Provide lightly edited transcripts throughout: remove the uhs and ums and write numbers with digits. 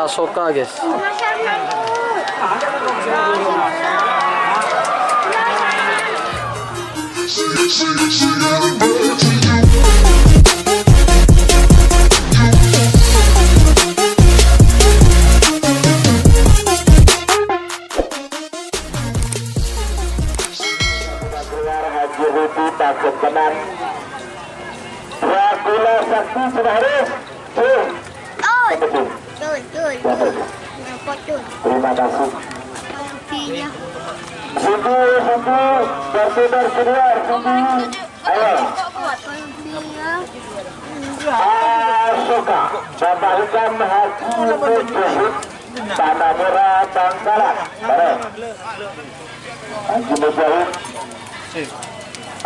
Asoka guys. Takut tenan Dracula Sakti sudah harus terima kasih sungguh bersaudara keluar ayo Asoka Bapak Hikam Haji Mujahid Tanah Merah Bangkalan Haji Mujahid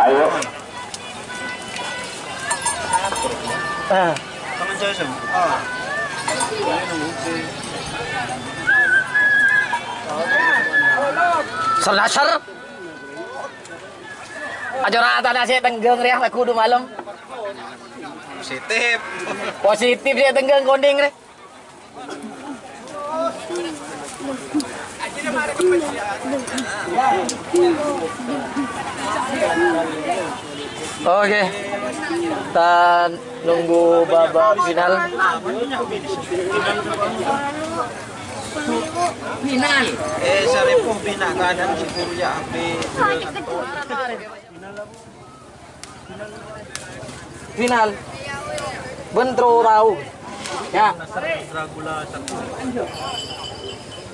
ayo Tangan saya sem. Selasar. Aja rata nasi tenggeng riah aku kudu malam. Positif. Positif dia tenggeng konding re. Oke, kita nunggu babak final. Final. Saripu bina keadaan syukur ya api. Final. Bentro tahu. Ya.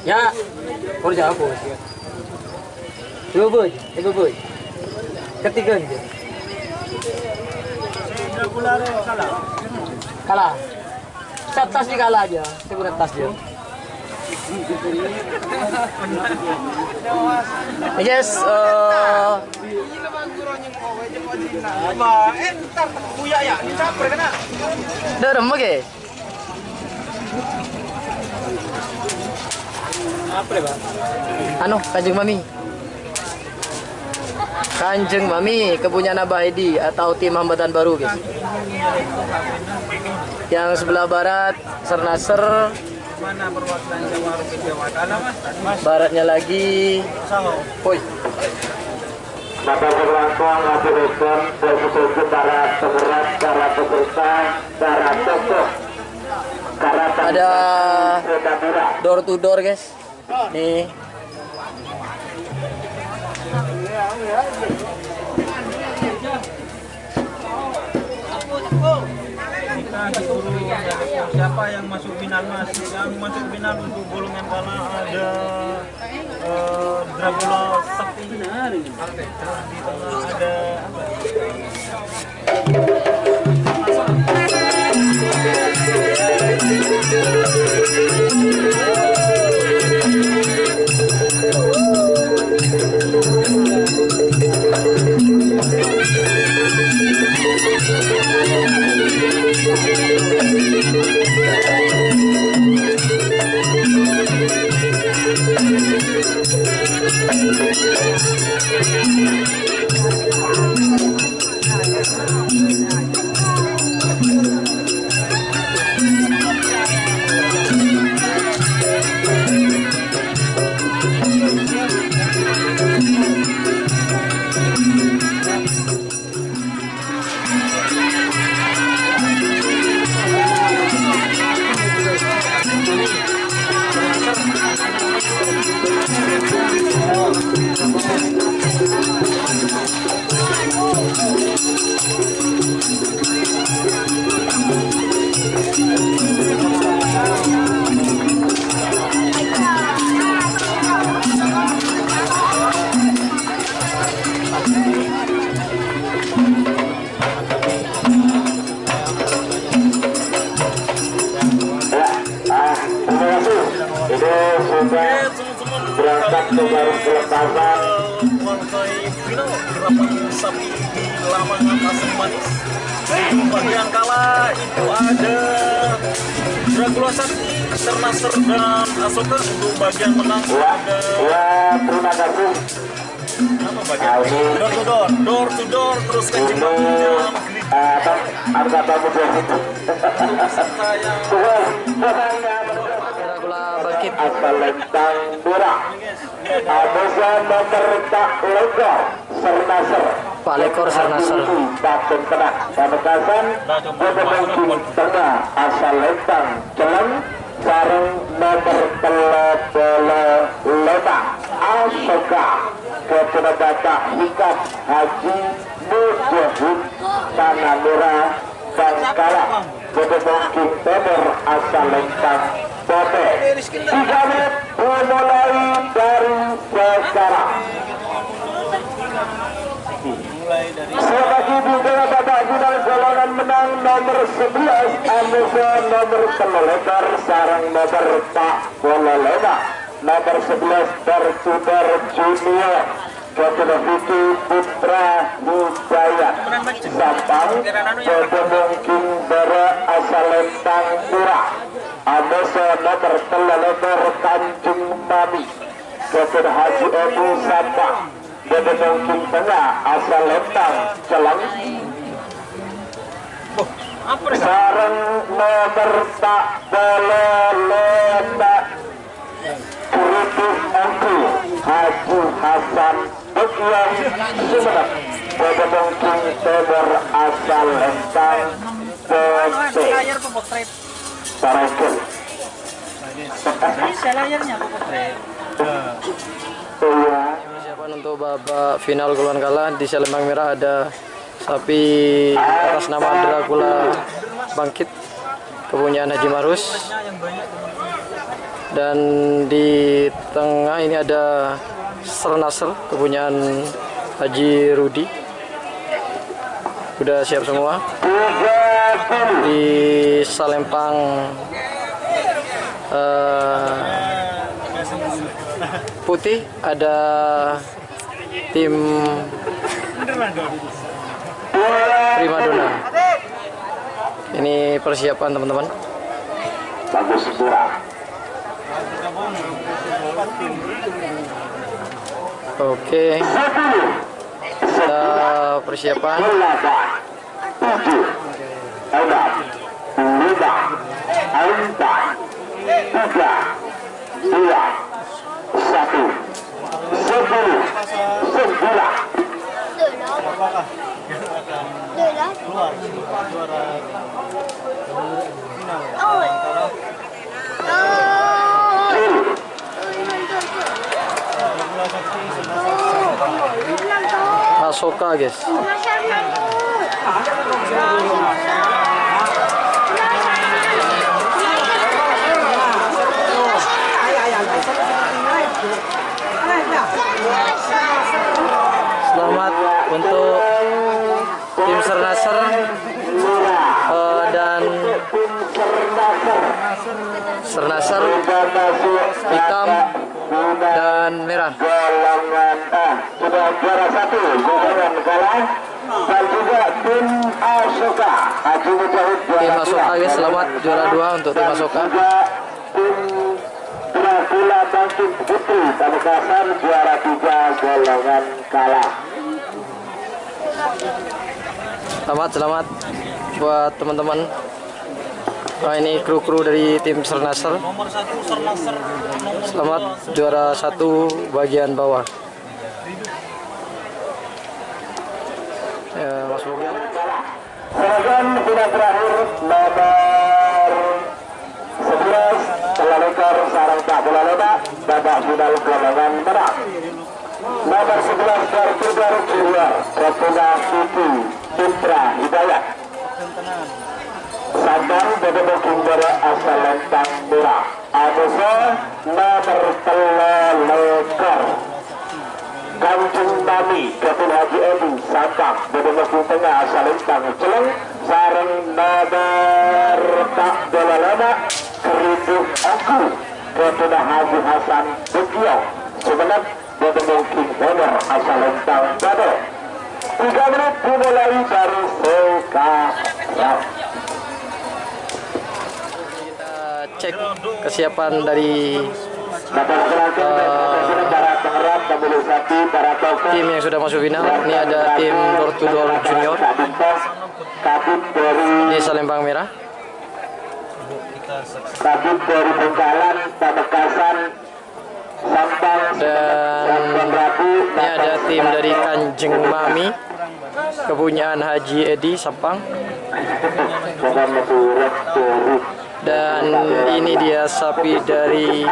Ya. Kerja apa sih? Dua boy. Ketiga nih. Kalah. Tas dia kalah aja. Saya tas dia. Yes, Entar kuya ya, dicampur kena. Derem oke. Apa ya, Bang? Anu, Kanjeng Mami, kepunyaan Abah Edi atau tim hambatan baru guys. Yang sebelah barat Sernaser. Mana perwakilan Jawa Ruki Jawa Tanah, Mas? Baratnya lagi. Woi. Bapak berlangkong, Nabi Rekon, sesuatu para pemerat, para peserta, para tokoh. Ada door to door guys. Nih. Kita disuruh siapa yang masuk final, Mas? Yang masuk final untuk golongan kalah ada Dracula Sakti. Ada berangkat ke baru pelepasan partai final gerapan sapi di lapangan Asam Manis. Bagian kalah itu ada Dracula Sakti, Sernaser dan Asoka. Untuk bagian menang ada terima kasih. apa bagian door to door terus ke Jepang yang Argata Mujahid. untuk peserta yang asal Lentang Merah. Anusa nomor tak lekor Sernaser. Pak Lekor Sernaser. Bakun Tengah Pamekasan Bebengking Tengah asal Lentang Celeng sareng nomor 35 Asoka kepada Bapak Hikam Haji Mujahid Tanah Merah Bangkalan Bebengking Timur asal Lentang Bote. 3 menit dimulai dari sekarang. Sekali lagi juga babak final golongan menang nomor 11 Anusa nomor 3 lekor sarang nomor Pak Bololena nomor 11 Bersuder Junior kepada Vicky Putra Hidayat Sampang Bebengking Bere asal Lentang Murah. Anusa nomor 3 lekor Tanjung Mami kepada Haji Ebu Sampang Bebengking Tengah asal Lentang Celeng sareng nomor tak Bololena Kritis Angku Haji Hasan Bukyong Sumenep Bebengking Timur asal Lentang Bote. Sarakil layarnya potret. Persiapan untuk babak final golongan kalah di Selembang Merah ada sapi atas nama Dracula Bangkit kepunyaan Haji Marus, dan di tengah ini ada Sernaser kepunyaan Haji Rudi. Udah siap semua. Di Salempang putih ada tim Primadona. Ini persiapan teman-teman. bagus kurang. Oke, kita persiapan. 7 6 5 4 3 2 1 10 Asoka guys. Selamat untuk tim Sernaser dan Sernaser hitam dan merah. golongan sudah juara 1 golongan kalah, dan juga tim Asoka Haji Mujahid Tim Asoka guys, selamat juara 2 untuk tim Asoka. juga tim Dracula Bangkit Putri Pamekasan juara 3 golongan kalah. Selamat buat teman-teman. Ini kru-kru dari tim Sernaser. Nomor 1 Sernaser. Selamat juara 1 bagian bawah. Ya, Mas Boga. Seragam final terakhir nomor 11 Telelekor sarang Pak Bololena babak final golongan menang. Nomor 11 Bersuder Junior kepada Vicky Putra Hidayat Sampang Bebengking Bere asal Lentang Merah. Anusa nomor 3 lekor Tanjung Mami kepada Haji Ebu Sampang Bebengking Tengah asal Lentang Celeng sareng nomor tak Bololena Kritis Angku kepada Haji Hasan Bukyong Sumenep Bebengking Timur asal Lentang Bote. 3 menit dimulai dari sekarang. Cek kesiapan dari tim yang sudah masuk final. Ini ada tim Door to Door Junior di Salembang Merah. Tabib dari Bengkalan, Pamekasan, Sampang, Dan ini ada tim dari Kanjeng Mami, kepunyaan Haji Edi Sampang. Dan ini dia sapi dari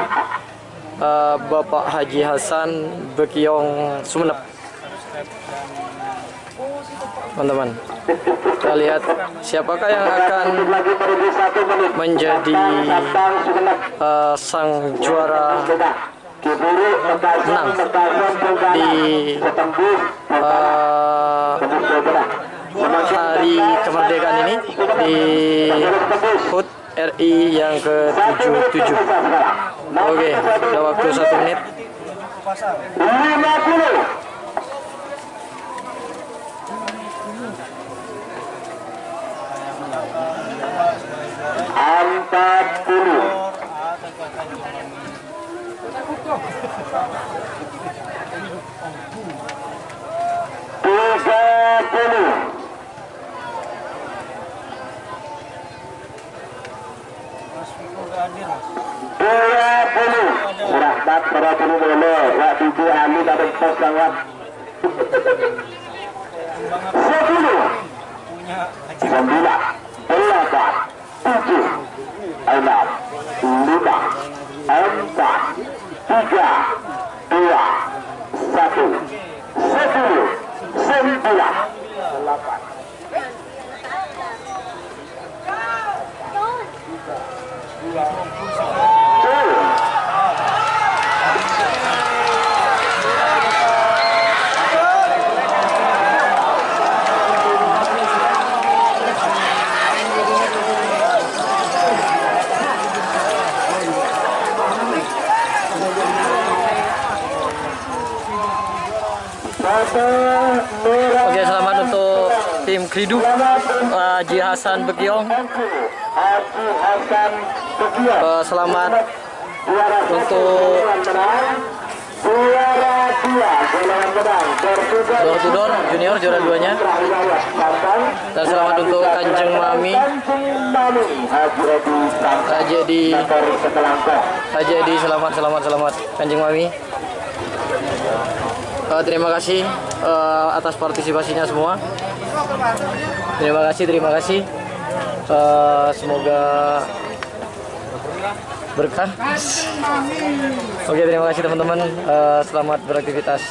Bapak Haji Hasan Bekiong Sumenep. Teman-teman, kita lihat siapakah yang akan menjadi sang juara menang di hari kemerdekaan ini di HUT RI yang ke-77. Oke, sudah waktu 1 menit. 50. 10. Oke, selamat untuk tim Kridu Haji Hasan Bekiong. Selamat untuk door to door junior juara 2-nya. Dan selamat untuk Kanjeng Mami Haji Edi, selamat Kanjeng Mami. Terima kasih atas partisipasinya semua. Terima kasih. Semoga berkah. Oke, terima kasih teman-teman. Selamat beraktivitas.